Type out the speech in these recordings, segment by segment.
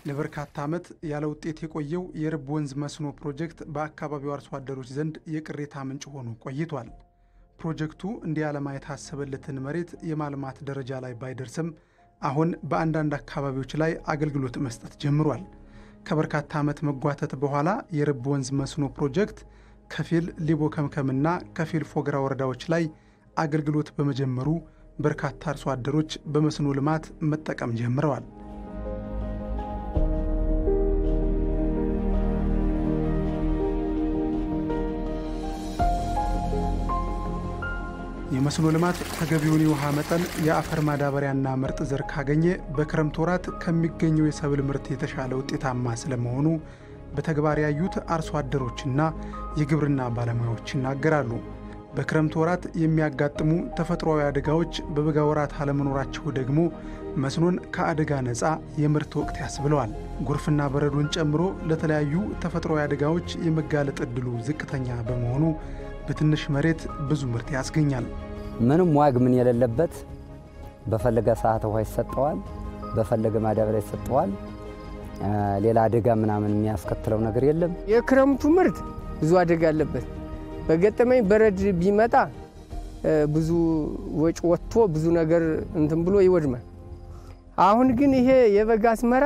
ለበርካታ ዓመት ያለ ውጤት የቆየው የርብ ወንዝ መስኖ ፕሮጀክት በአካባቢው አርሶ አደሮች ዘንድ የቅሬታ ምንጭ ሆኖ ቆይቷል። ፕሮጀክቱ እንዲያለማ የታሰበለትን መሬት የማልማት ደረጃ ላይ ባይደርስም አሁን በአንዳንድ አካባቢዎች ላይ አገልግሎት መስጠት ጀምሯል። ከበርካታ ዓመት መጓተት በኋላ የርብ ወንዝ መስኖ ፕሮጀክት ከፊል ሊቦ ከምከምና ከፊል ፎገራ ወረዳዎች ላይ አገልግሎት በመጀመሩ በርካታ አርሶ አደሮች በመስኖ ልማት መጠቀም ጀምረዋል። የመስኖ ልማት ተገቢውን የውሃ መጠን የአፈር ማዳበሪያና ምርጥ ዘር ካገኘ በክረምት ወራት ከሚገኘው የሰብል ምርት የተሻለ ውጤታማ ስለመሆኑ በተግባር ያዩት አርሶ አደሮችና የግብርና ባለሙያዎች ይናገራሉ። በክረምት ወራት የሚያጋጥሙ ተፈጥሯዊ አደጋዎች በበጋ ወራት አለመኖራቸው ደግሞ መስኖን ከአደጋ ነፃ የምርት ወቅት ያስብለዋል። ጎርፍና በረዶን ጨምሮ ለተለያዩ ተፈጥሯዊ አደጋዎች የመጋለጥ ዕድሉ ዝቅተኛ በመሆኑ በትንሽ መሬት ብዙ ምርት ያስገኛል። ምንም ዋግ ምን የሌለበት በፈለገ ሰዓት ውሃ ይሰጠዋል፣ በፈለገ ማዳበሪያ ይሰጠዋል። ሌላ አደጋ ምናምን የሚያስከትለው ነገር የለም። የክረምቱ ምርት ብዙ አደጋ አለበት። በገጠመኝ በረድ ቢመጣ ብዙ ወጭ ወጥቶ ብዙ ነገር እንትን ብሎ ይወድማል። አሁን ግን ይሄ የበጋ አዝመራ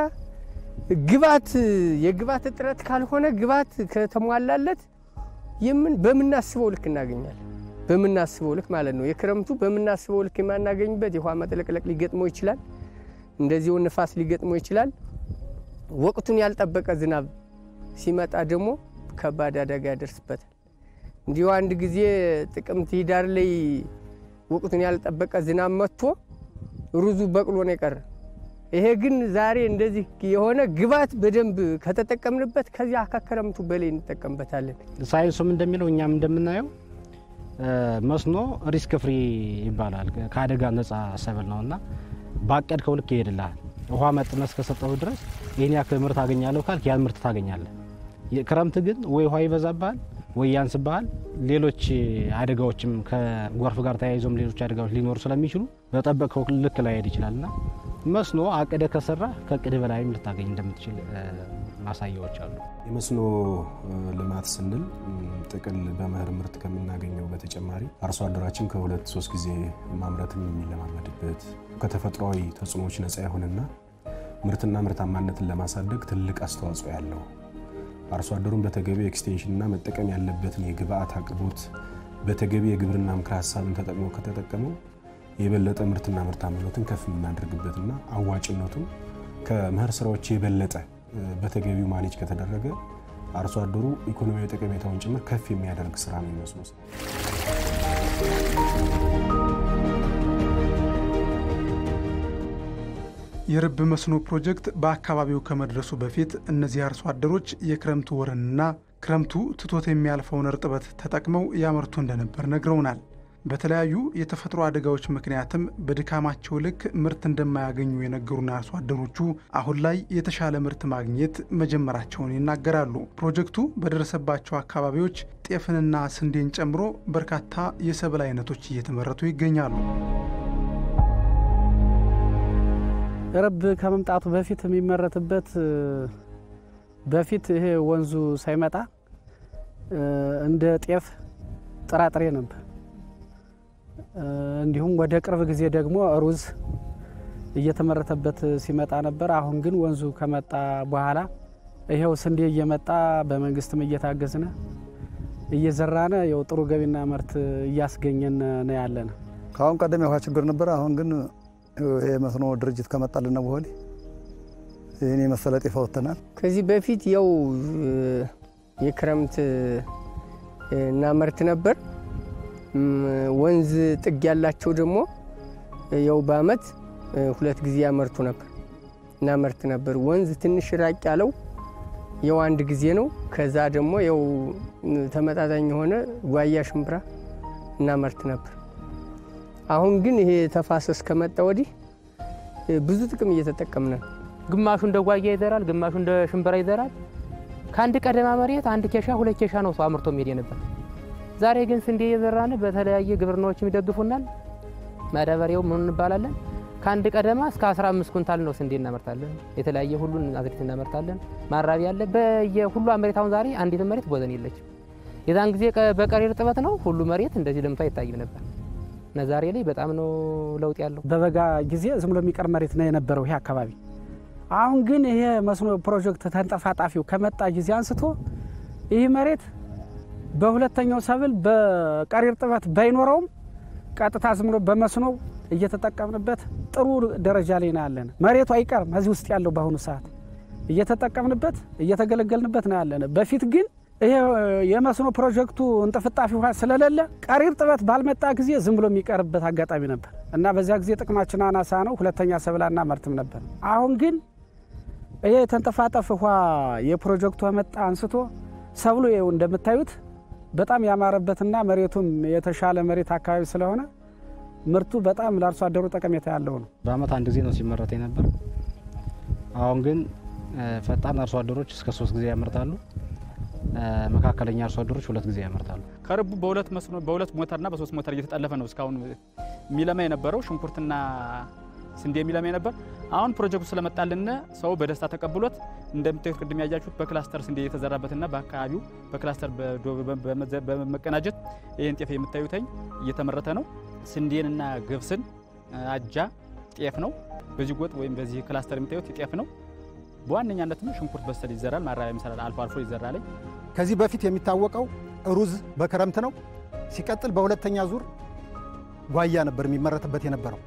የግባት እጥረት ካልሆነ ግባት ከተሟላለት በምናስበው ልክ እናገኛለን። በምናስበው ልክ ማለት ነው። የክረምቱ በምናስበው ልክ የማናገኝበት የውሃ መጥለቅለቅ ሊገጥመው ይችላል። እንደዚሁ ንፋስ ሊገጥመው ይችላል። ወቅቱን ያልጠበቀ ዝናብ ሲመጣ ደግሞ ከባድ አደጋ ያደርስበታል። እንዲሁ አንድ ጊዜ ጥቅምት ሂዳር ላይ ወቅቱን ያልጠበቀ ዝናብ መጥቶ ሩዙ በቅሎ ነው የቀረ። ይሄ ግን ዛሬ እንደዚህ የሆነ ግባት በደንብ ከተጠቀምንበት ከዚያ ከክረምቱ በላይ እንጠቀምበታለን። ሳይንሱም እንደሚለው እኛም እንደምናየው መስኖ ሪስክ ፍሪ ይባላል። ከአደጋ ነፃ ሰብል ነውና ባቀድከው ልክ ይሄድልሃል። ውሃ መጥነስ ከሰጠው ድረስ ይሄን ያክል ምርት አገኛለሁ ካልክ ያን ምርት ታገኛለህ። ክረምት ግን ወይ ውሃ ይበዛብሃል ወይ ያንስብሃል። ሌሎች አደጋዎችም ከጎርፍ ጋር ተያይዞም ሌሎች አደጋዎች ሊኖሩ ስለሚችሉ በጠበቀው ልክ ላይ ሄድ ይችላልና መስኖ አቀደ ከሰራ ከቅድ በላይም ልታገኝ እንደምትችል ማሳያዎች አሉ። የመስኖ ልማት ስንል ጥቅል በመኸር ምርት ከምናገኘው በተጨማሪ አርሶ አደራችን ከ2-3 ጊዜ ማምረትን የሚለማመድበት ከተፈጥሯዊ ተጽዕኖዎች ነፃ የሆነና ምርትና ምርታማነትን ለማሳደግ ትልቅ አስተዋጽኦ ያለው አርሶ አደሩን በተገቢ ኤክስቴንሽንና መጠቀም ያለበትን የግብአት አቅርቦት በተገቢ የግብርና ምክረ ሐሳብን ተጠቅሞ ከተጠቀመው የበለጠ ምርትና ምርታማነትን ከፍ የምናደርግበትና አዋጭነቱን ከመኸር ስራዎች የበለጠ በተገቢው ማኔጅ ከተደረገ አርሶ አደሩ ኢኮኖሚያዊ ጠቀሜታውን ጭምር ከፍ የሚያደርግ ስራ ነው የሚመስለው። የርብ መስኖ ፕሮጀክት በአካባቢው ከመድረሱ በፊት እነዚህ አርሶ አደሮች የክረምቱ ወርንና ክረምቱ ትቶት የሚያልፈውን እርጥበት ተጠቅመው ያመርቱ እንደነበር ነግረውናል። በተለያዩ የተፈጥሮ አደጋዎች ምክንያትም በድካማቸው ልክ ምርት እንደማያገኙ የነገሩን አርሶ አደሮቹ አሁን ላይ የተሻለ ምርት ማግኘት መጀመራቸውን ይናገራሉ። ፕሮጀክቱ በደረሰባቸው አካባቢዎች ጤፍንና ስንዴን ጨምሮ በርካታ የሰብል አይነቶች እየተመረቱ ይገኛሉ። ረብ ከመምጣቱ በፊት የሚመረትበት በፊት ይሄ ወንዙ ሳይመጣ እንደ ጤፍ ጥራጥሬ ነበር። እንዲሁም ወደ ቅርብ ጊዜ ደግሞ ሩዝ እየተመረተበት ሲመጣ ነበር። አሁን ግን ወንዙ ከመጣ በኋላ ይሄው ስንዴ እየመጣ በመንግስትም እየታገዝነ እየዘራነ ያው ጥሩ ገቢና ምርት እያስገኘን ነው ያለነ። ካሁን ቀደም የውሃ ችግር ነበር። አሁን ግን የመስኖ ድርጅት ከመጣልና በኋላ የኔ መሰለ ጤፍ አውጥተናል። ከዚህ በፊት ያው የክረምት እናመርት ነበር። ወንዝ ጥግ ያላቸው ደግሞ ያው በአመት 2 ጊዜ ያመርቱ ነበር እናመርት ነበር። ወንዝ ትንሽ ራቅ ያለው ያው አንድ ጊዜ ነው። ከዛ ደግሞ ያው ተመጣጣኝ ሆነ ጓያ ሽምብራ እናመርት ነበር። አሁን ግን ይሄ ተፋሰስ ከመጣ ወዲህ ብዙ ጥቅም እየተጠቀምነ ነው። ግማሹ እንደ ጓያ ይዘራል፣ ግማሹ እንደ ሽምብራ ይዘራል። ካንድ ቀደማ መሬት 1 ኬሻ 2 ኬሻ ነው ሰው አምርቶ የሚሄድ ነበር። ዛሬ ግን ስንዴ እየዘራን በተለያየ ግብርናዎችም ይደግፉናል። ማዳበሪያው ምን እንባላለን ከአንድ ቀደማ እስከ 15 ኩንታል ነው ስንዴ እናመርታለን። የተለያየ ሁሉን አዝርዕት እናመርታለን። ማራቢያ አለ በየሁሉ መሬት። አሁን ዛሬ አንዲት መሬት ቦዘን የለችም። የዛን ጊዜ በቀሪ እርጥበት ነው ሁሉ መሬት እንደዚህ ለምታ ይታይም ነበር። እና ዛሬ ላይ በጣም ነው ለውጥ ያለው። በበጋ ጊዜ ዝም ብሎ የሚቀር መሬት ነው የነበረው ይሄ አካባቢ። አሁን ግን ይሄ መስኖ ፕሮጀክት ተንጠፋጣፊው ከመጣ ጊዜ አንስቶ ይህ መሬት በሁለተኛው ሰብል በቀሪ እርጥበት ባይኖረውም ቀጥታ ዝም ብሎ በመስኖ እየተጠቀምንበት ጥሩ ደረጃ ላይ ነው ያለን። መሬቱ አይቀርም እዚህ ውስጥ ያለው በአሁኑ ሰዓት እየተጠቀምንበት እየተገለገልንበት ነው ያለን። በፊት ግን ይሄ የመስኖ ፕሮጀክቱ እንጥፍጣፊ ውሃ ስለሌለ ቀሪ እርጥበት ባልመጣ ጊዜ ዝም ብሎ የሚቀርበት አጋጣሚ ነበር እና በዚያ ጊዜ ጥቅማችን አናሳ ነው። ሁለተኛ ሰብላና መርትም ነበር። አሁን ግን ይሄ የተንጠፋጠፈ ውሃ የፕሮጀክቱ መጣ አንስቶ ሰብሉ ይኸው እንደምታዩት በጣም ያማረበትና መሬቱም የተሻለ መሬት አካባቢ ስለሆነ ምርቱ በጣም ለአርሶ አደሩ ጠቀሜታ ያለው ነው። በአመት አንድ ጊዜ ነው ሲመረት የነበር። አሁን ግን ፈጣን አርሶ አደሮች እስከ 3 ጊዜ ያመርታሉ። መካከለኛ አርሶ አደሮች 2 ጊዜ ያመርታሉ። ከርቡ በሁለት ሞተርና በ3 ሞተር እየተጠለፈ ነው እስካሁን የሚለማ የነበረው ሽንኩርትና ስንዴ የሚለማ ነበር። አሁን ፕሮጀክቱ ስለመጣልን ሰው በደስታ ተቀብሎት እንደምታዩት ቅድም ያያችሁት በክላስተር ስንዴ የተዘራበትና በአካባቢው በክላስተር በመቀናጀት ይሄን ጤፍ የምታዩተኝ እየተመረተ ነው። ስንዴንና ገብስን አጃ ጤፍ ነው። በዚህ ጎጥ ወይም በዚህ ክላስተር የምታዩት ጤፍ ነው። በዋነኛነትም ሽንኩርት በሰል ይዘራል፣ ማራቢያ ይሰራል፣ አልፎ አልፎ ይዘራል። ከዚህ በፊት የሚታወቀው ሩዝ በክረምት ነው። ሲቀጥል በሁለተኛ ዙር ጓያ ነበር የሚመረትበት የነበረው።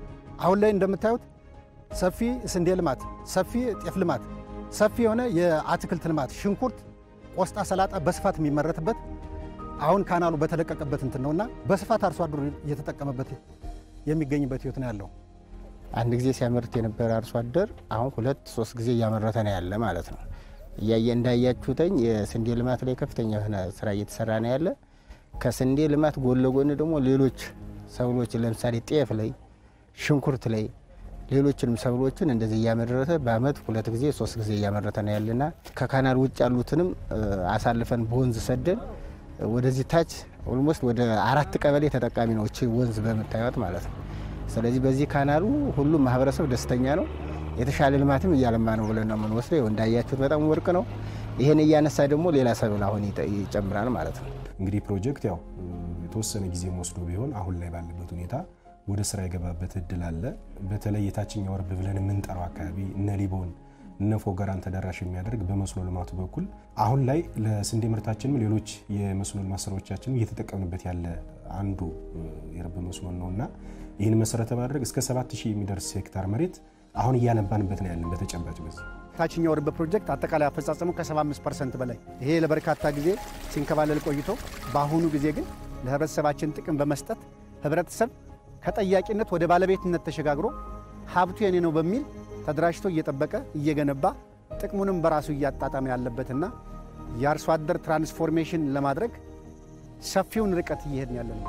አሁን ላይ እንደምታዩት ሰፊ ስንዴ ልማት፣ ሰፊ ጤፍ ልማት፣ ሰፊ የሆነ የአትክልት ልማት፣ ሽንኩርት፣ ቆስጣ፣ ሰላጣ በስፋት የሚመረትበት አሁን ካናሉ በተለቀቀበት እንትን ነውና በስፋት አርሶ አደሩ እየተጠቀመበት የሚገኝበት ህይወት ነው ያለው። አንድ ጊዜ ሲያመርት የነበረ አርሶ አደር አሁን 2-3 ጊዜ እያመረተ ነው ያለ ማለት ነው። እንዳያችሁተኝ የስንዴ ልማት ላይ ከፍተኛ የሆነ ስራ እየተሰራ ነው ያለ። ከስንዴ ልማት ጎን ለጎን ደግሞ ሌሎች ሰብሎች ለምሳሌ ጤፍ ላይ፣ ሽንኩርት ላይ ሌሎችንም ሰብሎችን እንደዚህ እያመረተ በአመት 2 ጊዜ 3 ጊዜ እያመረተ ነው ያለና ከካናል ውጭ ያሉትንም አሳልፈን በወንዝ ሰደን ወደዚህ ታች ኦልሞስት ወደ 4 ቀበሌ ተጠቃሚ ነው እቺ ወንዝ በመታየት ማለት ነው። ስለዚህ በዚህ ካናሉ ሁሉም ማህበረሰብ ደስተኛ ነው። የተሻለ ልማትም እያለማ ነው ብለን ነው የምንወስደው። እንዳያችሁት በጣም ወርቅ ነው። ይሄን እያነሳ ደግሞ ሌላ ሰብል አሁን ይጨምራል ማለት ነው። እንግዲህ ፕሮጀክት ያው የተወሰነ ጊዜ ወስዶ ቢሆን አሁን ላይ ባለበት ሁኔታ ወደ ስራ የገባበት እድል አለ። በተለይ የታችኛው ወርብ ብለን የምንጠራው አካባቢ እነ ሊቦን እነ ፎገራን ተደራሽ የሚያደርግ በመስኖ ልማቱ በኩል አሁን ላይ ለስንዴ ምርታችንም ሌሎች የመስኖ ልማት ስራዎቻችን እየተጠቀምንበት ያለ አንዱ የርብ መስኖ ነውና ይህን መሰረተ ማድረግ እስከ 7000 የሚደርስ ሄክታር መሬት አሁን እያለባንበት ነው ያለን። በተጨባጭ በዚህ ታችኛው ወርብ ፕሮጀክት አጠቃላይ አፈጻጸሙ ከ75% በላይ ይሄ ለበርካታ ጊዜ ሲንከባለል ቆይቶ በአሁኑ ጊዜ ግን ለህብረተሰባችን ጥቅም በመስጠት ህብረተሰብ ከጠያቂነት ወደ ባለቤትነት ተሸጋግሮ ሀብቱ የኔ ነው በሚል ተደራጅቶ እየጠበቀ እየገነባ ጥቅሙንም በራሱ እያጣጣመ ያለበትና የአርሶ አደር ትራንስፎርሜሽን ለማድረግ ሰፊውን ርቀት እየሄድን ያለን።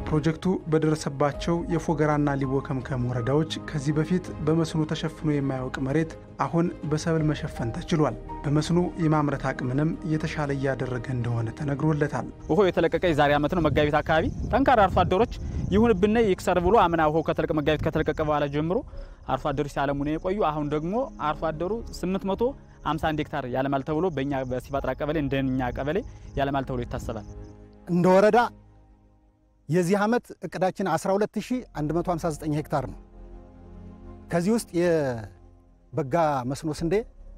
ፕሮጀክቱ በደረሰባቸው የፎገራና ሊቦ ከምከም ወረዳዎች ከዚህ በፊት በመስኖ ተሸፍኖ የማያውቅ መሬት አሁን በሰብል መሸፈን ተችሏል። በመስኖ የማምረት አቅምንም የተሻለ እያደረገ እንደሆነ ተነግሮለታል። ውሃው የተለቀቀ የዛሬ ዓመት ነው መጋቢት አካባቢ ጠንካራ አርሶ አደሮች ይሁንብነ ይክሰር ብሎ አምና ውሃው መጋቢት ከተለቀቀ በኋላ ጀምሮ አርሶ አደሮች ሲያለሙ ነው የቆዩ። አሁን ደግሞ አርሶ አደሩ 851 ሄክታር ያለማል ተብሎ በእኛ በሲባጥራ ቀበሌ እንደኛ ቀበሌ ያለማል ተብሎ ይታሰባል። እንደ ወረዳ የዚህ ዓመት እቅዳችን 12159 ሄክታር ነው። ከዚህ ውስጥ የበጋ መስኖ ስንዴ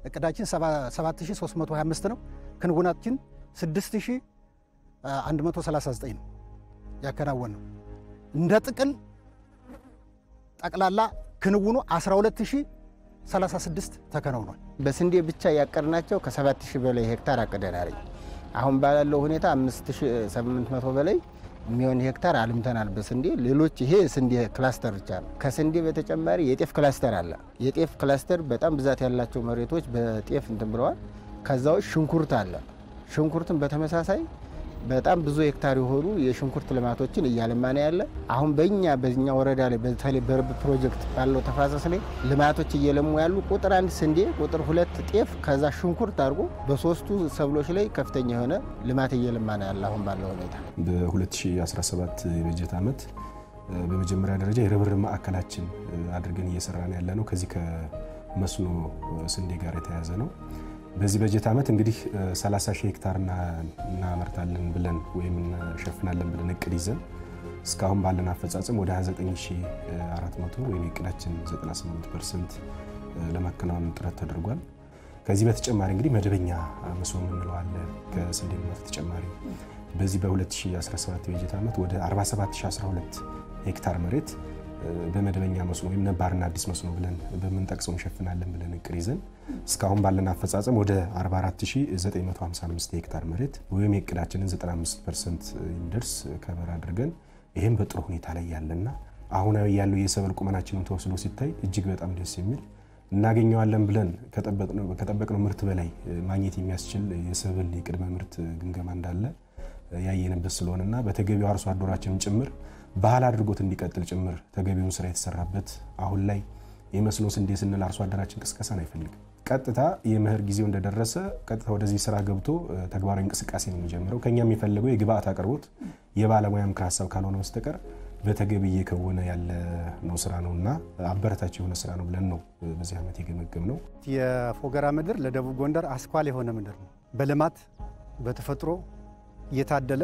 እቅዳችን 7325 ነው። ክንውናችን 6139 ነው ያከናወን ነው። እንደ ጥቅል ጠቅላላ ክንውኑ 12036 ተከናውኗል። በስንዴ ብቻ ያቀርናቸው ከ7000 በላይ ሄክታር አቅደናል። አሁን ባለው ሁኔታ 5800 በላይ ሚሊዮን ሄክታር አልምተናል በስንዴ። ሌሎች ይሄ ስንዴ ክላስተር ብቻ ነው። ከስንዴ በተጨማሪ የጤፍ ክላስተር አለ። የጤፍ ክላስተር በጣም ብዛት ያላቸው መሬቶች በጤፍ እንትን ብለዋል። ከዛው ሽንኩርት አለ። ሽንኩርትን በተመሳሳይ በጣም ብዙ ሄክታር የሆኑ የሽንኩርት ልማቶችን እያለማ ነው ያለ። አሁን በእኛ ወረዳ ላይ በተለይ በርብ ፕሮጀክት ባለው ተፋሰስ ላይ ልማቶች እየለሙ ያሉ ቁጥር 1 ስንዴ፣ ቁጥር 2 ጤፍ፣ ከዛ ሽንኩርት አድርጎ በሶስቱ ሰብሎች ላይ ከፍተኛ የሆነ ልማት እየለማ ነው ያለ አሁን ባለው ሁኔታ። በ2017 የበጀት ዓመት በመጀመሪያ ደረጃ የርብርብ ማዕከላችን አድርገን እየሰራን ያለ ነው። ከዚህ ከመስኖ ስንዴ ጋር የተያያዘ ነው። በዚህ በጀት ዓመት እንግዲህ 30 ሺህ ሄክታር እናመርታለን ብለን ወይም እንሸፍናለን ብለን እቅድ ይዘን እስካሁን ባለን አፈጻጸም ወደ 29400 ወይም እቅዳችን 98% ለማከናወን ጥረት ተደርጓል። ከዚህ በተጨማሪ እንግዲህ መደበኛ መስኖ የምንለው አለ። ከስንዴ ልማት ተጨማሪ በዚህ በ2017 የበጀት ዓመት ወደ 47012 ሄክታር መሬት በመደበኛ መስኖ ወይም ነባርና አዲስ መስኖ ብለን በመንጠቅሰው እንሸፍናለን ብለን እቅድ ይዘን እስካሁን ባለን አፈጻጸም ወደ 44955 ሄክታር መሬት ወይም የእቅዳችንን 95% የሚደርስ ከበር አድርገን ይሄም በጥሩ ሁኔታ ላይ ያለና አሁናዊ ያለው የሰብል ቁመናችንን ተወስዶ ሲታይ እጅግ በጣም ደስ የሚል እናገኘዋለን ብለን ከጠበቅነው ምርት በላይ ማግኘት የሚያስችል የሰብል የቅድመ ምርት ግምገማ እንዳለ ያየንበት ስለሆነና በተገቢው አርሶ አደራችንን ጭምር ባህል አድርጎት እንዲቀጥል ጭምር ተገቢውን ስራ የተሰራበት አሁን ላይ የመስኖ ስንዴ ስንል አርሶ አደራችን ቅስቀሳን አይፈልግም። ቀጥታ የመኸር ጊዜው እንደደረሰ ቀጥታ ወደዚህ ስራ ገብቶ ተግባራዊ እንቅስቃሴ ነው የሚጀምረው። ከኛ የሚፈልገው የግብአት አቅርቦት የባለሙያ ምክር ሀሳብ ካልሆነ በስተቀር በተገቢ እየከወነ ያለ ነው ስራ ነውና አበረታች የሆነ ስራ ነው ብለን ነው በዚህ ዓመት የገመገም ነው። የፎገራ ምድር ለደቡብ ጎንደር አስኳል የሆነ ምድር ነው። በልማት በተፈጥሮ እየታደለ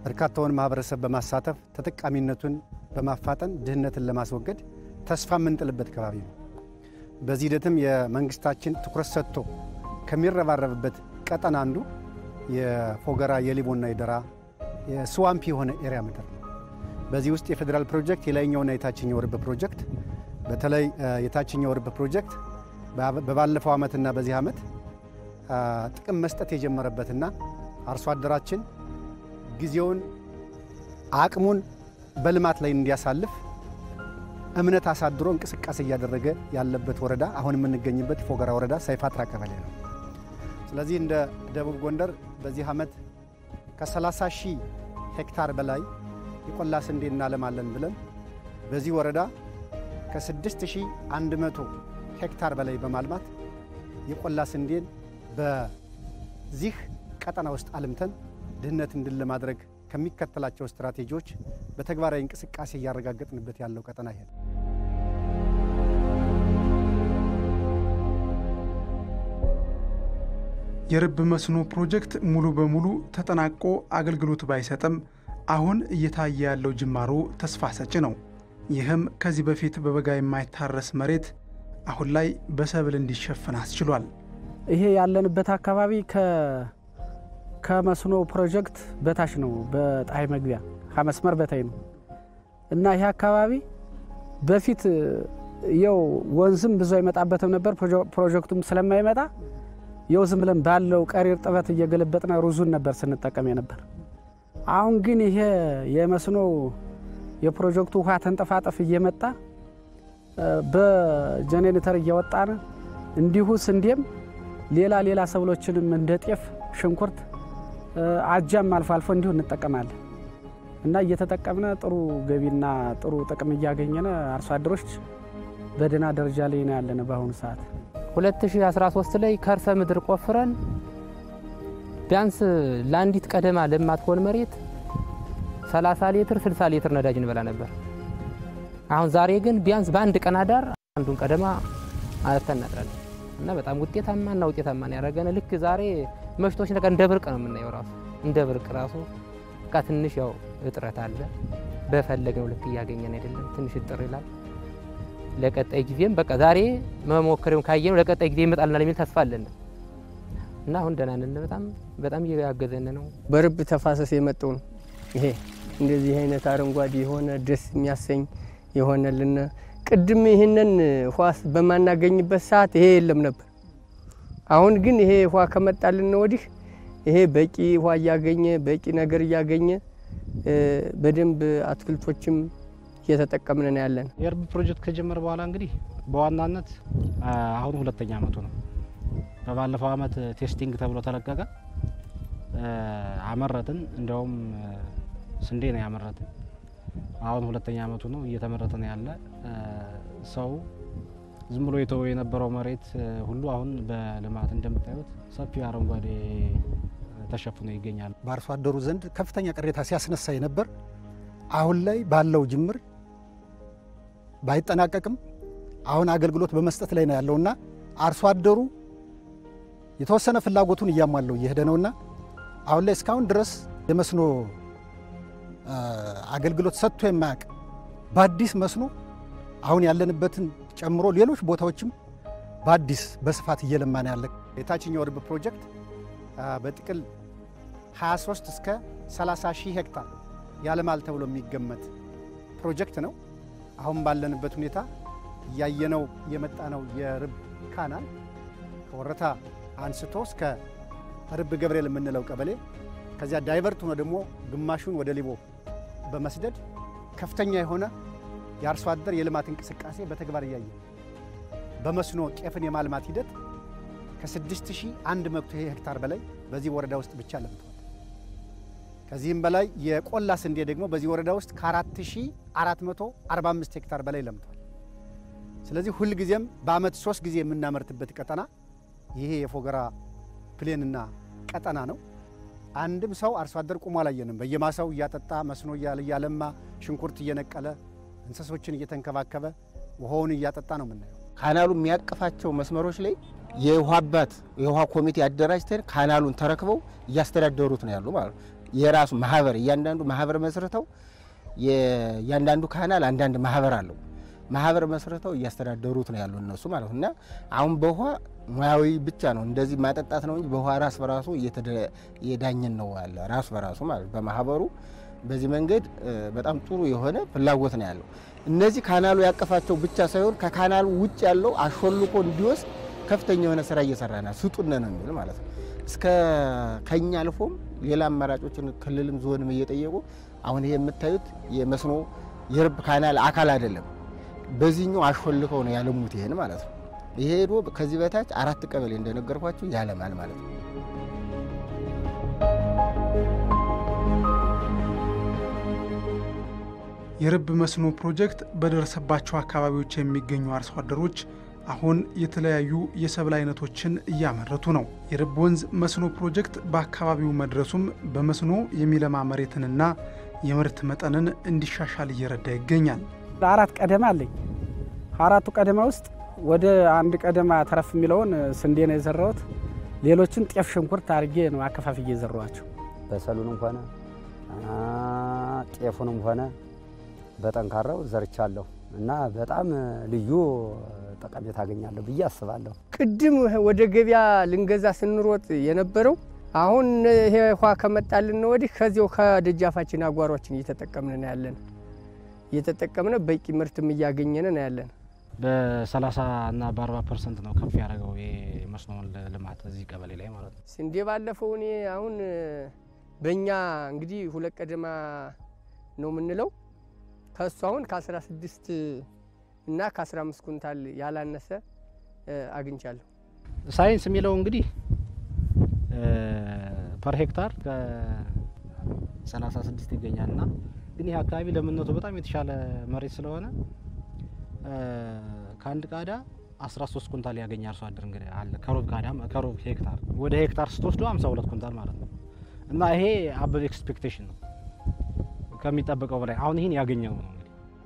በርካታውን ማህበረሰብ በማሳተፍ ተጠቃሚነቱን በማፋጠን ድህነትን ለማስወገድ ተስፋ የምንጥልበት ከባቢ ነው። በዚህ ሂደትም የመንግስታችን ትኩረት ሰጥቶ ከሚረባረብበት ቀጠና አንዱ የፎገራ የሊቦና የደራ የስዋምፒ የሆነ ኤሪያ ምድር ነው። በዚህ ውስጥ የፌዴራል ፕሮጀክት የላይኛውና የታችኛው ርብ ፕሮጀክት በተለይ የታችኛው ርብ ፕሮጀክት በባለፈው ዓመትና በዚህ ዓመት ጥቅም መስጠት የጀመረበትና አርሶ አደራችን ጊዜውን አቅሙን በልማት ላይ እንዲያሳልፍ እምነት አሳድሮ እንቅስቃሴ እያደረገ ያለበት ወረዳ አሁን የምንገኝበት ፎገራ ወረዳ ሰይፋትራ ቀበሌ ነው። ስለዚህ እንደ ደቡብ ጎንደር በዚህ ዓመት ከ30 ሺህ ሄክታር በላይ የቆላ ስንዴ እናለማለን ብለን በዚህ ወረዳ ከ6100 ሄክታር በላይ በማልማት የቆላ ስንዴን በዚህ ቀጠና ውስጥ አልምተን ድህነትን ድል ለማድረግ ከሚከተላቸው ስትራቴጂዎች በተግባራዊ እንቅስቃሴ እያረጋገጥንበት ያለው ቀጠና ይሄ ነው። የርብ መስኖ ፕሮጀክት ሙሉ በሙሉ ተጠናቆ አገልግሎት ባይሰጥም አሁን እየታየ ያለው ጅማሮ ተስፋ ሰጪ ነው። ይህም ከዚህ በፊት በበጋ የማይታረስ መሬት አሁን ላይ በሰብል እንዲሸፈን አስችሏል። ይሄ ያለንበት አካባቢ ከመስኖ ፕሮጀክት በታች ነው። በጣይ መግቢያ ከመስመር በታይ ነው እና ይሄ አካባቢ በፊት የው ወንዝም ብዙ አይመጣበትም ነበር። ፕሮጀክቱም ስለማይመጣ የው ዝም ብለን ባለው ቀሪ እርጥበት እየገለበጥና ሩዙን ነበር ስንጠቀም ነበር። አሁን ግን ይሄ የመስኖ የፕሮጀክቱ ውሃ ተንጠፋጠፍ እየመጣ በጀኔሬተር እያወጣን እንዲሁ ስንዴም ሌላ ሰብሎችንም እንደ ጤፍ፣ ሽንኩርት፣ አጃም አልፎ አልፎ እንዲሁ እንጠቀማለን እና እየተጠቀምነ ጥሩ ገቢና ጥሩ ጥቅም እያገኘነ አርሶ አደሮች በደና ደረጃ ላይ ነው ያለነ። በአሁኑ ሰዓት 2013 ላይ ከርሰ ምድር ቆፍረን ቢያንስ ለአንዲት ቀደማ ለማትሆን መሬት 30 ሊትር 60 ሊትር ነዳጅ እንበላ ነበር። አሁን ዛሬ ግን ቢያንስ በአንድ ቀን አዳር አንዱን ቀደማ አተናጥራለን እና በጣም ውጤታማና ያደረገነ ልክ ዛሬ መሽቶች ነገር እንደ ብርቅ ነው የምናየው። ራሱ እንደ ብርቅ ራሱ ትንሽ ያው እጥረት አለ። በፈለገው ልክ እያገኘን አይደለም። ትንሽ እጥር ይላል። ለቀጣይ ጊዜም በቃ ዛሬ መሞከረው ካየነው ለቀጣይ ጊዜ ይመጣልና ለሚል ተስፋ አለን እና አሁን ደህና ነን። በጣም እያገዘን ነው። በርብ ተፋሰስ የመጣው ነው ይሄ እንደዚህ አይነት አረንጓዴ የሆነ ደስ የሚያሰኝ የሆነልን። ቅድም ይሄንን ውሃ በማናገኝበት ሰዓት ይሄ የለም ነበር። አሁን ግን ይሄ ውሃ ከመጣልን ወዲህ ይሄ በቂ ውሃ እያገኘ በቂ ነገር እያገኘ በደንብ አትክልቶችም እየተጠቀምን ነው ያለን። የርብ ፕሮጀክት ከጀመረ በኋላ እንግዲህ በዋናነት አሁን ሁለተኛ ዓመቱ ነው። በባለፈው ዓመት ቴስቲንግ ተብሎ ተለቀቀ። አመረትን። እንደውም ስንዴ ነው ያመረትን። አሁን ሁለተኛ አመቱ ነው እየተመረተ ነው ያለ። ሰው ዝም ብሎ የተወው የነበረው መሬት ሁሉ አሁን በልማት እንደምታዩት ሰፊ አረንጓዴ ተሸፍኖ ይገኛል። በአርሶ አደሩ ዘንድ ከፍተኛ ቅሬታ ሲያስነሳ የነበር አሁን ላይ ባለው ጅምር ባይጠናቀቅም አሁን አገልግሎት በመስጠት ላይ ነው ያለውና አርሶ አደሩ የተወሰነ ፍላጎቱን እያሟለው እየሄደ ነውና አሁን ላይ እስካሁን ድረስ የመስኖ አገልግሎት ሰጥቶ የማያውቅ በአዲስ መስኖ አሁን ያለንበትን ጨምሮ ሌሎች ቦታዎችም በአዲስ በስፋት እየለማ ነው ያለ። የታችኛው ርብ ፕሮጀክት በጥቅል 23 እስከ 30 ሺህ ሄክታር ያለማል ተብሎ የሚገመት ፕሮጀክት ነው። አሁን ባለንበት ሁኔታ እያየነው የመጣ ነው። የርብ ካናል ከወረታ አንስቶ እስከ ርብ ገብርኤል የምንለው ቀበሌ ከዚያ ዳይቨርት ሆኖ ደግሞ ግማሹን ወደ ሊቦ በመስደድ ከፍተኛ የሆነ የአርሶ አደር የልማት እንቅስቃሴ በተግባር እያየ በመስኖ ጤፍን የማልማት ሂደት ከ6100 ሄክታር በላይ በዚህ ወረዳ ውስጥ ብቻ ለምቷል። ከዚህም በላይ የቆላ ስንዴ ደግሞ በዚህ ወረዳ ውስጥ ከ4445 ሄክታር በላይ ለምቷል። ስለዚህ ሁልጊዜም በአመት 3 ጊዜ የምናመርትበት ቀጠና ይሄ የፎገራ ፕሌንና ቀጠና ነው። አንድም ሰው አርሶ አደር ቁሞ አላየንም። በየማሳው እያጠጣ መስኖ እያለማ ሽንኩርት እየነቀለ እንስሶችን እየተንከባከበ ውሃውን እያጠጣ ነው የምናየው። ካናሉ የሚያቅፋቸው መስመሮች ላይ የውሃ አባት የውሃ ኮሚቴ አደራጅተን ካናሉን ተረክበው እያስተዳደሩት ነው ያሉ ማለት ነው። የራሱ ማህበር እያንዳንዱ ማህበር መስርተው የእያንዳንዱ ካናል አንዳንድ ማህበር አለው። ማህበር መስርተው እያስተዳደሩት ነው ያሉ እነሱ ማለት ነው። እና አሁን በውሃ ሙያዊ ብቻ ነው እንደዚህ ማጠጣት ነው እንጂ በውሃ ራስ በራሱ የዳኘን ነው ያለ ራስ በራሱ ማለት በማህበሩ በዚህ መንገድ በጣም ጥሩ የሆነ ፍላጎት ነው ያለው። እነዚህ ካናሉ ያቀፋቸው ብቻ ሳይሆን ከካናሉ ውጭ ያለው አሾልኮ እንዲወስድ ከፍተኛ የሆነ ስራ እየሰራና ስጡነ ነው የሚል ማለት ነው። እስከ ከኛ አልፎም ሌላ አማራጮችን ክልልም ዞንም እየጠየቁ አሁን ይሄ የምታዩት የመስኖ የርብ ካናል አካል አይደለም። በዚህኛው አሾልከው ነው ያለሙት ይሄን ማለት ነው። ይሄ ሄዶ ከዚህ በታች 4 ቀበሌ እንደነገርኳችሁ ያለማል ማለት ነው። የርብ መስኖ ፕሮጀክት በደረሰባቸው አካባቢዎች የሚገኙ አርሶ አደሮች አሁን የተለያዩ የሰብል አይነቶችን እያመረቱ ነው። የርብ ወንዝ መስኖ ፕሮጀክት በአካባቢው መድረሱም በመስኖ የሚለማ መሬትንና የምርት መጠንን እንዲሻሻል እየረዳ ይገኛል። 4 ቀደማ አለኝ። 4ቱ ቀደማ ውስጥ ወደ 1 ቀደማ ተረፍ የሚለውን ስንዴ ነው የዘራሁት። ሌሎችን ጤፍ፣ ሽንኩርት አድርጌ ነው አከፋፍዬ የዘራኋቸው። በሰሉንም ሆነ ጤፉንም ሆነ በጠንካራው ዘርቻለሁ እና በጣም ልዩ ጠቀሜታ አገኛለሁ ብዬ አስባለሁ። ቅድም ወደ ገበያ ልንገዛ ስንሮጥ የነበረው አሁን ይሄ ውሃ ከመጣልን ወዲህ ከዚያው ከደጃፋችን አጓሮችን እየተጠቀምን ነው ያለን። እየተጠቀምን በቂ ምርትም እያገኘን ነው ያለን። በ30 እና በ40% ነው ከፍ ያደረገው የመስኖ ልማት እዚህ ቀበሌ ላይ ማለት ነው። ስንዴ ባለፈው እኔ አሁን በእኛ እንግዲህ 2 ቀደማ ነው የምንለው ከሱ አሁን ከ16 እና ከ15 ኩንታል ያላነሰ አግኝቻለሁ። ሳይንስ የሚለው እንግዲህ ፐር ሄክታር ከ36 ይገኛልና ግን ይህ አካባቢ ለምነቱ በጣም የተሻለ መሬት ስለሆነ ከአንድ ቃዳ 13 ኩንታል ያገኝ አርሶ አደር እንግዲህ አለ። ከሩብ ሄክታር ወደ ሄክታር ስትወስዶ 52 ኩንታል ማለት ነው እና ይሄ አበብ ኤክስፔክቴሽን ነው ከሚጠበቀው በላይ አሁን ይሄን ያገኘው ነው።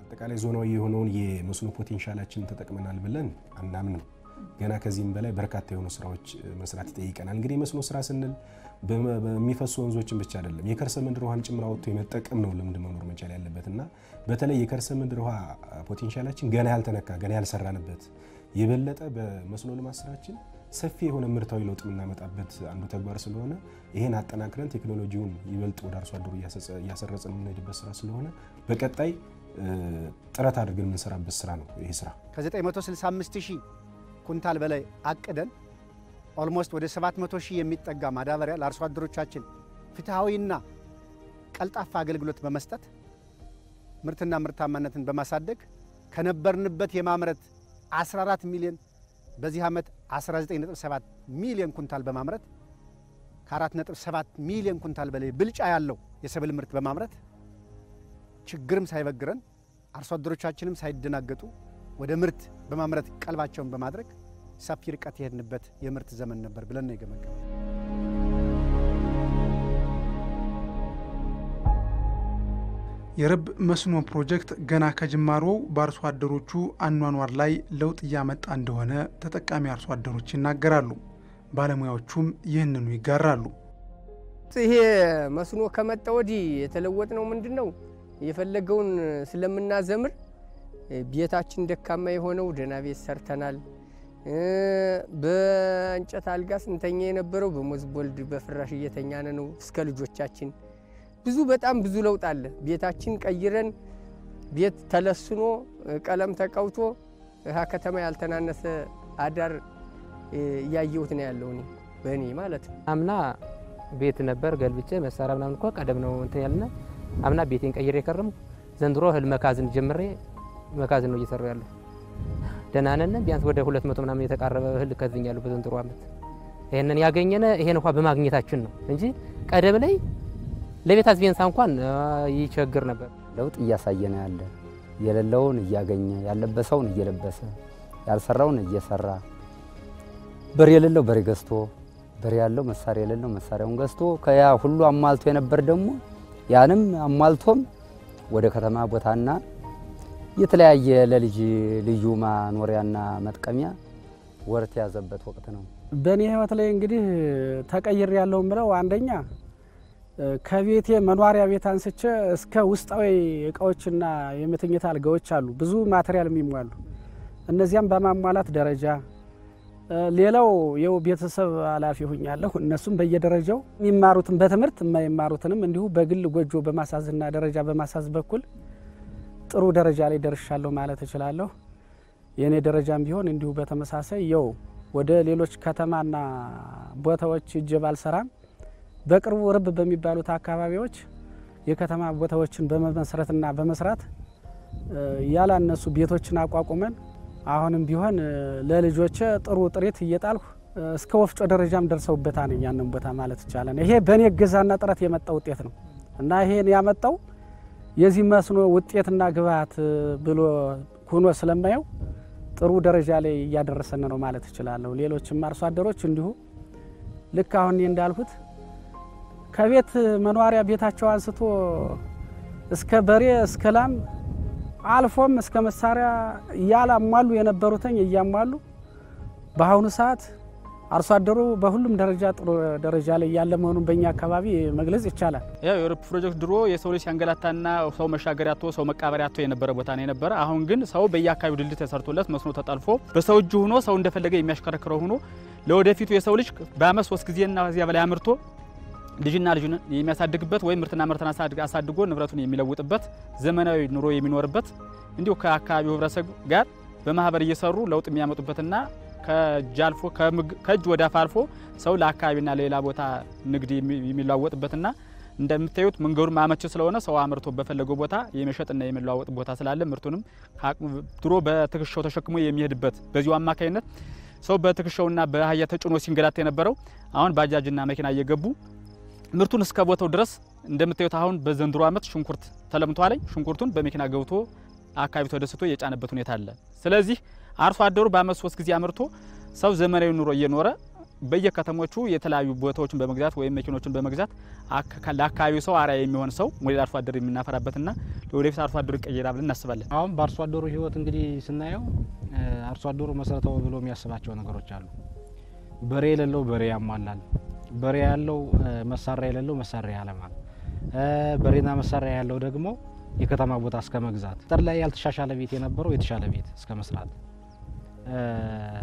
አጠቃላይ ዞናዊ የሆነውን የመስኖ ፖቴንሻላችን ተጠቅመናል ብለን አናምንም። ገና ከዚህም በላይ በርካታ የሆኑ ስራዎች መስራት ይጠይቀናል። እንግዲህ የመስኖ ስራ ስንል በሚፈሱ ወንዞችን ብቻ አይደለም፣ የከርሰ ምድር ውሃን ጭምር አውጥቶ የመጠቀም ነው ልምድ መኖር መቻል ያለበትና በተለይ የከርሰ ምድር ውሃ ፖቴንሻላችን ገና ያልተነካ ገና ያልሰራንበት የበለጠ በመስኖ ልማት ስራችን ሰፊ የሆነ ምርታዊ ለውጥ የምናመጣበት አንዱ ተግባር ስለሆነ ይሄን አጠናክረን ቴክኖሎጂውን ይበልጥ ወደ አርሶ አደሩ እያሰረጽን የምንሄድበት ስራ ስለሆነ በቀጣይ ጥረት አድርገን የምንሰራበት ስራ ነው። ይሄ ስራ ከ965,000 ኩንታል በላይ አቅደን ኦልሞስት ወደ 700,000 የሚጠጋ ማዳበሪያ ለአርሶ አደሮቻችን ፍትሃዊና ቀልጣፋ አገልግሎት በመስጠት ምርትና ምርታማነትን በማሳደግ ከነበርንበት የማምረት 14 ሚሊዮን በዚህ ዓመት 19.7 ሚሊዮን ኩንታል በማምረት ከ4.7 ሚሊዮን ኩንታል በላይ ብልጫ ያለው የሰብል ምርት በማምረት ችግርም ሳይበግረን አርሶ አደሮቻችንም ሳይደናገጡ ወደ ምርት በማምረት ቀልባቸውን በማድረግ ሰፊ ርቀት የሄድንበት የምርት ዘመን ነበር ብለን ነው የገመገመው። የርብ መስኖ ፕሮጀክት ገና ከጅማሮው በአርሶ አደሮቹ አኗኗር ላይ ለውጥ እያመጣ እንደሆነ ተጠቃሚ አርሶ አደሮች ይናገራሉ። ባለሙያዎቹም ይህንኑ ይጋራሉ። ይሄ መስኖ ከመጣ ወዲህ የተለወጥነው ምንድነው? የፈለገውን ስለምናዘምር ቤታችን ደካማ የሆነው ደህና ቤት ሰርተናል። በእንጨት አልጋ ስንተኛ የነበረው በሞዝቦልድ በፍራሽ እየተኛነ ነው እስከ ልጆቻችን። በጣም ብዙ ለውጥ አለ። ቤታችን ቀይረን ቤት ተለስኖ ቀለም ተቀውቶ ከተማ ያልተናነሰ አዳር ያየሁት ነው ያለው በእኔ ማለት ነው። አምና ቤት ነበር ገልብጬ መሳሪያ ምናምን እንኳን ቀደም ነው እንትን ያለና አምና ቤቴን ቀይሬ ከረም ዘንድሮ እህል መካዝን ጀምሬ መካዝን ነው እየሰራው ያለው። ደህና ነን። ቢያንስ ወደ 200 ምናምን የተቃረበ እህል ከዝኛለሁ በዘንድሮ ዓመት። ይሄንን ያገኘነ ይሄን እንኳን በማግኘታችን ነው እንጂ ቀደም ላይ ለቤት አዝቤንሳ እንኳን ይቸግር ነበር። ለውጥ እያሳየነ ያለ የሌለውን እያገኘ ያለበሰውን እየለበሰ ያልሰራውን እየሰራ በሬ የሌለው በሬ ገዝቶ በሬ ያለው መሳሪያ የሌለው መሳሪያውን ገዝቶ ከያ ሁሉ አሟልቶ የነበር ደግሞ ያንም አሟልቶም ወደ ከተማ ቦታና የተለያየ ለልጅ ልዩ ማኖሪያና መጥቀሚያ ወርት ያዘበት ወቅት ነው። በኔ ህይወት ላይ እንግዲህ ተቀይር ያለው ምለው አንደኛ ከቤቴ መኖሪያ ቤት አንስቼ እስከ ውስጣዊ እቃዎችና የመተኛት አልጋዎች አሉ ብዙ ማቴሪያል የሚሟሉ እነዚያም በማሟላት ደረጃ ሌላው የው ቤተሰብ ኃላፊ ሆኛለሁ። እነሱም በየደረጃው የሚማሩትን በትምህርት የማይማሩትንም እንዲሁ በግል ጎጆ በማሳዝና ደረጃ በማሳዝ በኩል ጥሩ ደረጃ ላይ ደርሻለሁ ማለት እችላለሁ። የኔ ደረጃም ቢሆን እንዲሁ በተመሳሳይ የው ወደ ሌሎች ከተማና ቦታዎች እጀባል ሰራም በቅርቡ ርብ በሚባሉት አካባቢዎች የከተማ ቦታዎችን በመመስረትና በመስራት ያላነሱ ቤቶችን አቋቁመን አሁንም ቢሆን ለልጆች ጥሩ ጥሪት እየጣልኩ እስከ ወፍጮ ደረጃም ደርሰውበታል ያንን ቦታ ማለት ይቻላል። ይሄ በኔ ገዛና ጥረት የመጣ ውጤት ነው እና ይሄን ያመጣው የዚህ መስኖ ውጤትና ግብአት ብሎ ሆኖ ስለማየው ጥሩ ደረጃ ላይ ያደረሰን ነው ማለት ይችላል። ሌሎችም አርሶ አደሮች እንዲሁ ልክ አሁን እንዳልኩት ከቤት መኖሪያ ቤታቸው አንስቶ እስከ በሬ እስከ ላም አልፎም እስከ መሳሪያ ያላሟሉ የነበሩትን እያሟሉ በአሁኑ ሰዓት አርሶ አደሩ በሁሉም ደረጃ ጥሩ ደረጃ ላይ ያለ መሆኑን በእኛ አካባቢ መግለጽ ይቻላል። ያው የርብ ፕሮጀክት ድሮ የሰው ልጅ ሲያንገላታና ሰው መሻገሪያ አጥቶ ሰው መቃበሪያ አጥቶ የነበረ ቦታ ነው የነበረ። አሁን ግን ሰው በየአካባቢው ድልድይ ተሰርቶለት መስኖ ተጠልፎ በሰው እጅ ሆኖ ሰው እንደፈለገ የሚያሽከረክረው ሆኖ ለወደፊቱ የሰው ልጅ በአመት 3 ጊዜና ከዚያ በላይ አምርቶ ልጅና ልጁን የሚያሳድግበት ወይ ምርትና ምርትና አሳድጎ ንብረቱን የሚለውጥበት ዘመናዊ ኑሮ የሚኖርበት እንዲሁ ከአካባቢው ህብረተሰብ ጋር በማህበር እየሰሩ ለውጥ የሚያመጡበትና ከእጅ ወደ አፍ አልፎ ሰው ለአካባቢና ለሌላ ቦታ ንግድ የሚለዋወጥበትና እንደምታዩት መንገዱ ማመች ስለሆነ ሰው አምርቶ በፈለገው ቦታ የመሸጥና የመለዋወጥ ቦታ ስላለ ምርቱንም ድሮ በትከሻው ተሸክሞ የሚሄድበት በዚሁ አማካይነት ሰው በትከሻውና በአህያ ተጭኖ ሲንገላታ የነበረው አሁን ባጃጅና መኪና እየገቡ ምርቱን እስከ ቦታው ድረስ እንደምታዩት አሁን በዘንድሮ ዓመት ሽንኩርት ተለምቷል። ሽንኩርቱን በመኪና ገብቶ አካባቢው ተደስቶ የጫነበት ሁኔታ አለ። ስለዚህ አርሶ አደሩ በአመት 3 ጊዜ አምርቶ ሰው ዘመናዊ ኑሮ እየኖረ በየከተሞቹ የተለያዩ ቦታዎችን በመግዛት ወይም መኪኖችን በመግዛት ለአካባቢው ሰው አርአያ የሚሆን ሰው ሞዴል አርሶ አደር የምናፈራበትና ለወደፊት አርሶ አደሩ ይቀየራል ብለን እናስባለን። አሁን በአርሶ አደሩ ህይወት እንግዲህ ስናየው አርሶ አደሩ መሰረታዊ ብሎ የሚያስባቸው ነገሮች አሉ። በሬ የሌለው በሬ ያሟላል። በሬ ያለው መሳሪያ የሌለው መሳሪያ ያለማል። በሬና መሳሪያ ያለው ደግሞ የከተማ ቦታ እስከ መግዛት ጠር ላይ ያልተሻሻለ ቤት የነበረው የተሻለ ቤት እስከ መስራት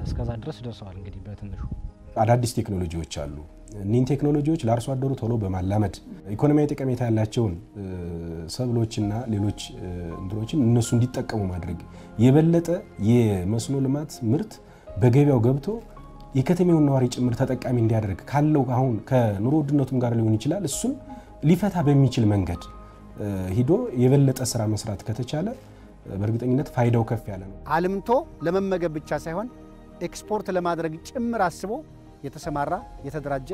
እስከዛ ድረስ ደርሰዋል። እንግዲህ በትንሹ አዳዲስ ቴክኖሎጂዎች አሉ። እነዚህን ቴክኖሎጂዎች ለአርሶ አደሩ ቶሎ በማላመድ ኢኮኖሚያዊ ጠቀሜታ ያላቸውን ሰብሎችና ሌሎች እንትኖችን እነሱ እንዲጠቀሙ ማድረግ የበለጠ የመስኖ ልማት ምርት በገበያው ገብቶ የከተማው ነዋሪ ጭምር ተጠቃሚ እንዲያደርግ ካለው አሁን ከኑሮ ውድነቱም ጋር ሊሆን ይችላል እሱን ሊፈታ በሚችል መንገድ ሂዶ የበለጠ ስራ መስራት ከተቻለ በእርግጠኝነት ፋይዳው ከፍ ያለ ነው። አልምቶ ለመመገብ ብቻ ሳይሆን ኤክስፖርት ለማድረግ ጭምር አስቦ የተሰማራ የተደራጀ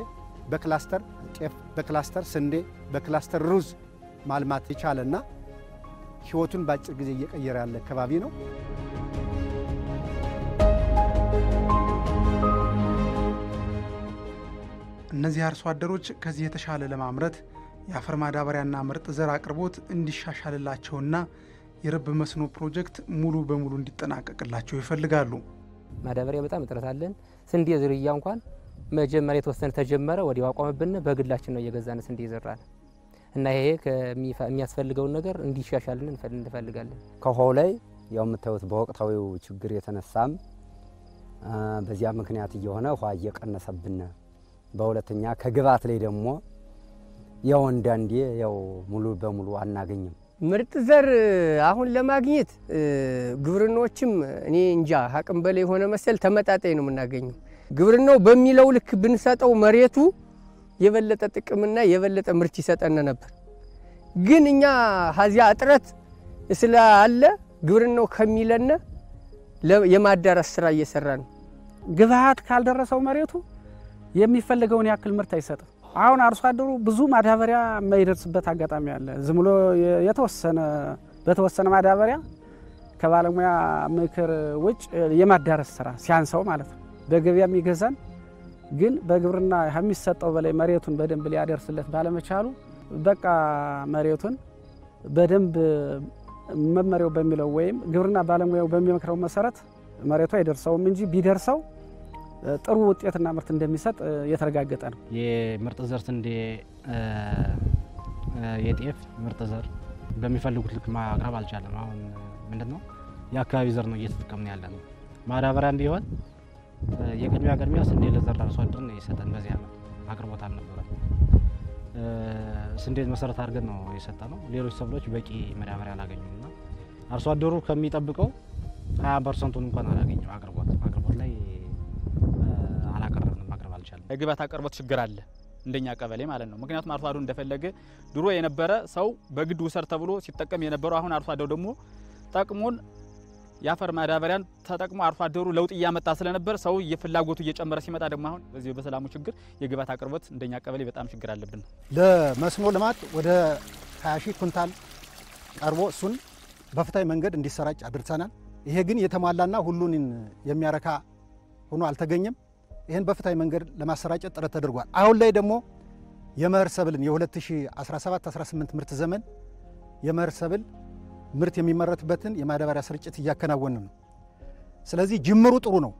በክላስተር ጤፍ፣ በክላስተር ስንዴ፣ በክላስተር ሩዝ ማልማት የቻለና ህይወቱን በአጭር ጊዜ እየቀየረ ያለ አካባቢ ነው። እነዚህ አርሶ አደሮች ከዚህ የተሻለ ለማምረት የአፈር ማዳበሪያና ምርጥ ዘር አቅርቦት እንዲሻሻልላቸውና የርብ መስኖ ፕሮጀክት ሙሉ በሙሉ እንዲጠናቀቅላቸው ይፈልጋሉ። ማዳበሪያ በጣም እጥረት አለን። ስንዴ ዝርያ እንኳን መጀመሪያ የተወሰነ ተጀመረ ወዲያው አቆመብን። በግላችን ነው እየገዛን ስንዴ ይዘራል እና ይሄ የሚያስፈልገውን ነገር እንዲሻሻልን እንፈልጋለን። ከውሃው ላይ ያው የምታዩት በወቅታዊው ችግር የተነሳም በዚያ ምክንያት እየሆነ ውሃ እየቀነሰብን፣ በሁለተኛ ከግብዓት ላይ ደግሞ ያው አንዳንዴ ያው ሙሉ በሙሉ አናገኝም። ምርጥ ዘር አሁን ለማግኘት ግብርናዎችም እኔ እንጃ አቅም በላይ የሆነ መሰል ተመጣጣኝ ነው የምናገኘው። ግብርናው በሚለው ልክ ብንሰጠው መሬቱ የበለጠ ጥቅምና የበለጠ ምርት ይሰጠን ነበር። ግን እኛ ሀዚያ እጥረት ስላለ ግብርናው ከሚለነ የማዳረስ ስራ እየሰራ ነው። ግብዓት ካልደረሰው መሬቱ የሚፈልገውን ያክል ምርት አይሰጥም። አሁን አርሶ አደሩ ብዙ ማዳበሪያ የማይደርስበት አጋጣሚ አለ። ዝም ብሎ በተወሰነ ማዳበሪያ ከባለሙያ ምክር ውጭ የማዳረስ ስራ ሲያንሰው ማለት ነው። በገበያ የሚገዛን ግን በግብርና የሚሰጠው በላይ መሬቱን በደንብ ሊያደርስለት ባለመቻሉ በቃ መሬቱን በደንብ መመሪያው በሚለው ወይም ግብርና ባለሙያው በሚመክረው መሰረት መሬቱ አይደርሰውም እንጂ ቢደርሰው ጥሩ ውጤትና ምርት እንደሚሰጥ የተረጋገጠ ነው። የምርጥ ዘር ስንዴ፣ የጤፍ ምርጥ ዘር በሚፈልጉት ልክ ማቅረብ አልቻለም። አሁን ምንድነው የአካባቢ ዘር ነው እየተጠቀምን ያለ ነው። ማዳበሪያም ቢሆን የቅድሚያ ስንዴ ለዘራ አርሶ አደር ነው የሰጠን። በዚህ ዓመት አቅርቦት አልነበረም። ስንዴ መሰረት አድርገን ነው የሰጠነው። ሌሎች ሰብሎች በቂ ማዳበሪያ አላገኙምና አርሶ አደሩ ከሚጠብቀው 20% እንኳን አላገኘው። አቅርቦት ላይ አላቀረብንም፣ ማቅረብ አልቻለም። የግብዓት አቅርቦት ችግር አለ እንደኛ ቀበሌ ማለት ነው። ምክንያቱም አርሶ አደሩ እንደፈለገ ድሮ የነበረ ሰው በግድ ውሰር ተብሎ ሲጠቀም የነበረው አሁን አርሶ አደሩ ደግሞ ጠቅሞን የአፈር ማዳበሪያን ተጠቅሞ አርሶ አደሩ ለውጥ እያመጣ ስለነበር ሰው የፍላጎቱ እየጨመረ ሲመጣ ደግሞ አሁን በዚህ በሰላሙ ችግር የግብዓት አቅርቦት እንደኛ ቀበሌ በጣም ችግር አለብን። ለመስኖ ልማት ወደ 20,000 ኩንታል ቀርቦ እሱን በፍትሃዊ መንገድ እንዲሰራጭ አድርሰናል። ይሄ ግን የተሟላና ሁሉን የሚያረካ ሆኖ አልተገኘም። ይህን በፍትሃዊ መንገድ ለማሰራጨት ጥረት ተደርጓል። አሁን ላይ ደግሞ የመኸር ሰብልን የ2017-18 ምርት ዘመን የመኸር ሰብል ምርት የሚመረትበትን የማዳበሪያ ስርጭት እያከናወንን ነው። ስለዚህ ጅምሩ ጥሩ ነው።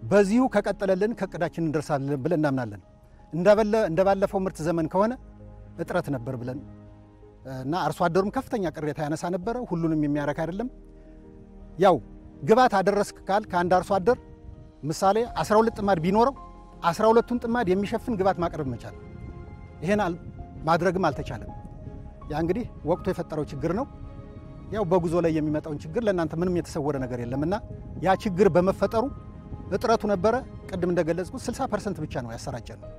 በዚሁ ከቀጠለልን ከእቅዳችን እንደርሳለን ብለን እናምናለን። እንደባለፈው ምርት ዘመን ከሆነ እጥረት ነበር ብለን እና አርሶ አደሩም ከፍተኛ ቅሬታ ያነሳ ነበረ። ሁሉንም የሚያረካ አይደለም። ያው ግብዓት አደረስክ ካል ከአንድ አርሶ አደር ምሳሌ 12 ጥማድ ቢኖረው 12ቱን ጥማድ የሚሸፍን ግብዓት ማቅረብ መቻል፣ ይሄን ማድረግም አልተቻለም። ያ እንግዲህ ወቅቱ የፈጠረው ችግር ነው። ያው በጉዞ ላይ የሚመጣውን ችግር ለእናንተ ምንም የተሰወረ ነገር የለምና ያ ችግር በመፈጠሩ እጥረቱ ነበረ። ቅድም እንደገለጽኩት 60% ብቻ ነው ያሰራጨነው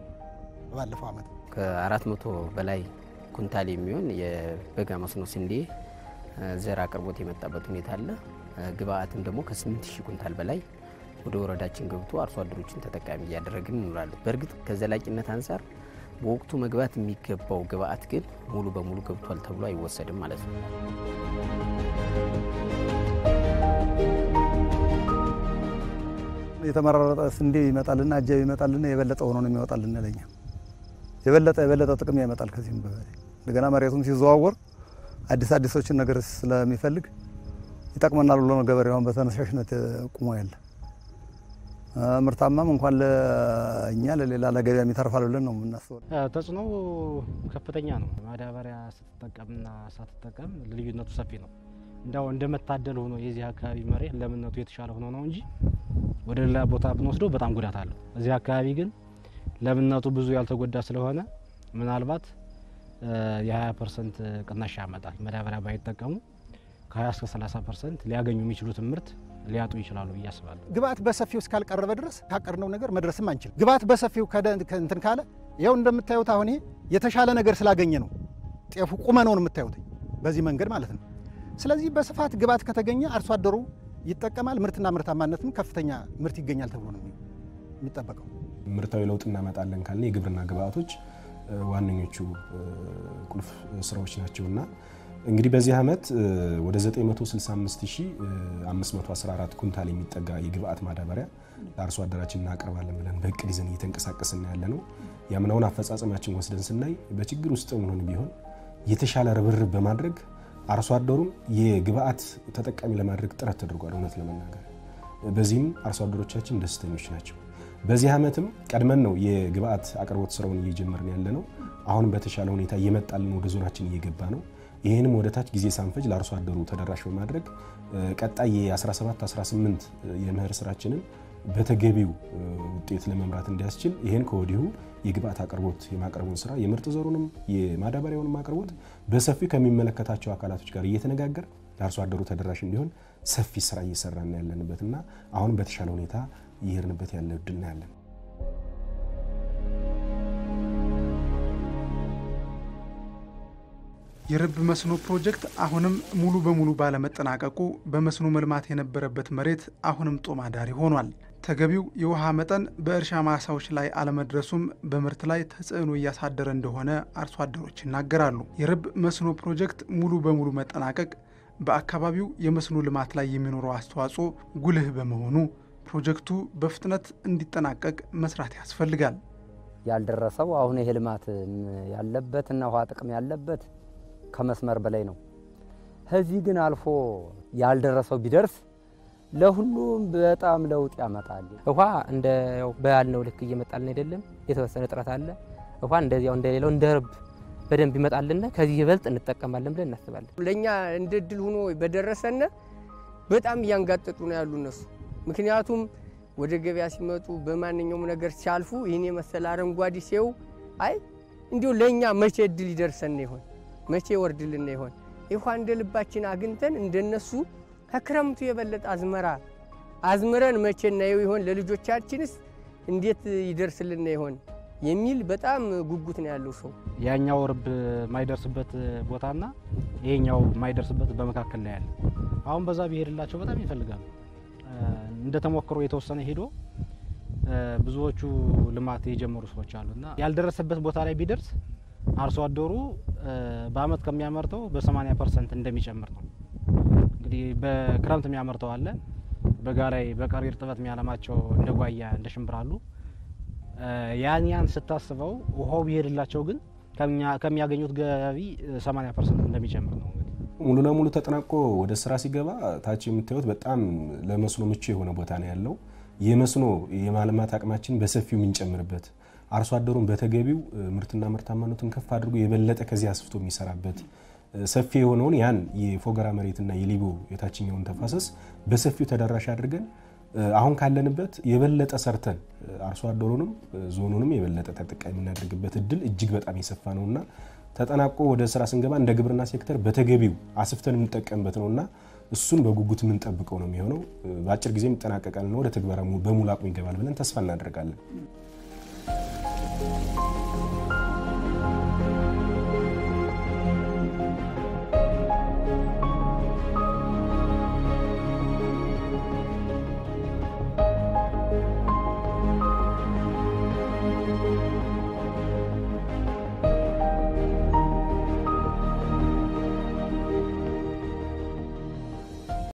ባለፈው ዓመት። ከ400 በላይ ኩንታል የሚሆን የበጋ መስኖ ስንዴ ዘር አቅርቦት የመጣበት ሁኔታ አለ። ግብዓትም ደግሞ ከ8000 ኩንታል በላይ ወደ ወረዳችን ገብቶ አርሶ አደሮችን ተጠቃሚ እያደረግን እንውላለን። በእርግጥ ከዘላቂነት አንጻር በወቅቱ መግባት የሚገባው ግብዓት ግን ሙሉ በሙሉ ገብቷል ተብሎ አይወሰድም ማለት ነው። የተመረጠ ስንዴ ይመጣልና አጃቢ ይመጣልና የበለጠ ሆኖ ነው የሚወጣልና ለኛ የበለጠ ጥቅም ያመጣል። ከዚህም በላይ እንደገና መሬቱም ሲዘዋወር አዲሶችን ነገር ስለሚፈልግ ይጠቅመናል ብሎ ነው ገበሬውን በተነሳሽነት ቆሞ ያለ። ምርታማም እንኳን ለኛ ለሌላ ለገበያ የሚተርፋል ብለን ነው የምናስበው። ተጽዕኖ ከፍተኛ ነው። ማዳበሪያ ስትጠቀምና ሳትጠቀም ልዩነቱ ሰፊ ነው። እንዳው እንደመታደል ሆኖ የዚህ አካባቢ መሬት ለምነቱ የተሻለ ሆኖ ነው እንጂ ወደ ሌላ ቦታ ብንወስደው በጣም ጉዳት አለው። እዚህ አካባቢ ግን ለምነቱ ብዙ ያልተጎዳ ስለሆነ ምናልባት የ20% ቅናሽ ያመጣል። ማዳበሪያ ባይጠቀሙ ከ20 እስከ 30% ሊያገኙ የሚችሉትን ምርት ሊያጡ ይችላሉ ብዬ አስባለሁ። ግብዓት በሰፊው እስካልቀረበ ድረስ ካቀርነው ነገር መድረስም አንችል። ግብዓት በሰፊው እንትን ካለ ይኸው እንደምታዩት አሁን የተሻለ ነገር ስላገኘ ነው ጤፉ ቁመነውን የምታዩት በዚህ መንገድ ማለት ነው። ስለዚህ በስፋት ግብዓት ከተገኘ አርሶ አደሩ ይጠቀማል። ምርትና ምርታማነትም ከፍተኛ ምርት ይገኛል ተብሎ ነው የሚጠበቀው። ምርታዊ ለውጥ እናመጣለን ካልን የግብርና ግብአቶች ዋነኞቹ ቁልፍ ስራዎች ናቸውና እንግዲህ በዚህ አመት ወደ 965514 ኩንታል የሚጠጋ የግብአት ማዳበሪያ ለአርሶ አደራችን እናቀርባለን ብለን በእቅድ ይዘን እየተንቀሳቀስን ያለነው ያምናውን አፈጻጸማችን ወስደን ስናይ በችግር ውስጥ ሆነን ቢሆን የተሻለ ርብርብ በማድረግ አርሶ አደሩን የግብአት ተጠቃሚ ለማድረግ ጥረት ተደርጓል። እውነት ለመናገር በዚህም አርሶ አደሮቻችን ደስተኞች ናቸው። በዚህ አመትም ቀድመን ነው የግብአት አቅርቦት ስራውን እየጀመርን ያለነው። አሁን በተሻለ ሁኔታ እየመጣልን ወደ ዞናችን እየገባ ነው። ይሄንም ወደ ታች ጊዜ ሳንፈጅ ለአርሶ አደሩ ተደራሽ በማድረግ ቀጣይ የ17 18 የመኸር ስራችንን በተገቢው ውጤት ለመምራት እንዲያስችል ይሄን ከወዲሁ የግብአት አቅርቦት የማቅረቡን ስራ የምርጥ ዘሩንም የማዳበሪያውንም አቅርቦት በሰፊው ከሚመለከታቸው አካላቶች ጋር እየተነጋገር ለአርሶ አደሩ ተደራሽ እንዲሆን ሰፊ ስራ እየሰራን ያለንበትና አሁን በተሻለ ሁኔታ እየሄድንበት ያለ እድል ነው ያለን። የርብ መስኖ ፕሮጀክት አሁንም ሙሉ በሙሉ ባለመጠናቀቁ በመስኖ መልማት የነበረበት መሬት አሁንም ጦም አዳሪ ሆኗል። ተገቢው የውሃ መጠን በእርሻ ማሳዎች ላይ አለመድረሱም በምርት ላይ ተጽዕኖ እያሳደረ እንደሆነ አርሶ አደሮች ይናገራሉ። የርብ መስኖ ፕሮጀክት ሙሉ በሙሉ መጠናቀቅ በአካባቢው የመስኖ ልማት ላይ የሚኖረው አስተዋጽኦ ጉልህ በመሆኑ ፕሮጀክቱ በፍጥነት እንዲጠናቀቅ መስራት ያስፈልጋል። ያልደረሰው አሁን ይሄ ልማት ያለበትና ውሃ ጥቅም ያለበት ከመስመር በላይ ነው። ከዚህ ግን አልፎ ያልደረሰው ቢደርስ ለሁሉም በጣም ለውጥ ያመጣል። ውሃ እንደ ባልነው ልክ እየመጣልን አይደለም። የተወሰነ ጥረት አለ። ውሃ እንደዚያው እንደሌለው እንደ ርብ በደንብ ይመጣልና ከዚህ ይበልጥ እንጠቀማለን ብለን እናስባለን። ለኛ እንደ ድል ሆኖ በደረሰነ በጣም እያንጋጠጡ ነው ያሉ እነሱ። ምክንያቱም ወደ ገበያ ሲመጡ በማንኛውም ነገር ሲያልፉ ይሄን የመሰለ አረንጓዴ ሲው አይ እንዲሁ ለኛ መቼ ድል ይደርሰን ይሆን መቼ ወርድልን ይሆን ይሁን እንደ ልባችን አግንተን እንደነሱ ከክረምቱ የበለጠ አዝመረን መቼ ነው ይሆን ለልጆቻችንስ እንዴት ይደርስልን ይሆን የሚል በጣም ጉጉት ነው ያለው ሰው። ያኛው ርብ ማይደርስበት ቦታና ይሄኛው ማይደርስበት በመካከል ላይ ያለ አሁን በዛ ቢሄድላቸው በጣም ይፈልጋሉ። እንደተሞክሮ የተወሰነ ሄዶ ብዙዎቹ ልማት የጀመሩ ሰዎች አሉና ያልደረሰበት ቦታ ላይ ቢደርስ አርሶ አደሩ በአመት ከሚያመርተው በ80% እንደሚጨምር ነው። እንግዲህ በክረምት የሚያመርተው አለ፣ በጋ ላይ በቀሪ እርጥበት የሚያለማቸው እንደ ጓያ እንደ ሽምብራ አሉ። ያን ስታስበው ውሃው ቢሄድላቸው ግን ከሚያገኙት ገቢ 80% እንደሚጨምር ነው። ሙሉ ለሙሉ ተጠናቆ ወደ ስራ ሲገባ ታች የምታዩት በጣም ለመስኖ ምቹ የሆነ ቦታ ነው ያለው። የመስኖ የማልማት አቅማችን በሰፊው የምንጨምርበት አርሶ አደሩን በተገቢው ምርትና ምርታማነቱን ከፍ አድርጎ የበለጠ ከዚህ አስፍቶ የሚሰራበት ሰፊ የሆነውን ያን የፎገራ መሬትና የሊቦ የታችኛውን ተፋሰስ በሰፊው ተደራሽ አድርገን አሁን ካለንበት የበለጠ ሰርተን አርሶ አደሩንም ዞኑንም የበለጠ ተጠቃሚ እናደርግበት እድል እጅግ በጣም የሰፋ ነውና ተጠናቆ ወደ ስራ ስንገባ እንደ ግብርና ሴክተር በተገቢው አስፍተን የምንጠቀምበት ነውና እሱን በጉጉት የምንጠብቀው ነው የሚሆነው። በአጭር ጊዜ ይጠናቀቃልና ወደ ተግባራሙ በሙሉ አቅም ይገባል ብለን ተስፋ እናደርጋለን።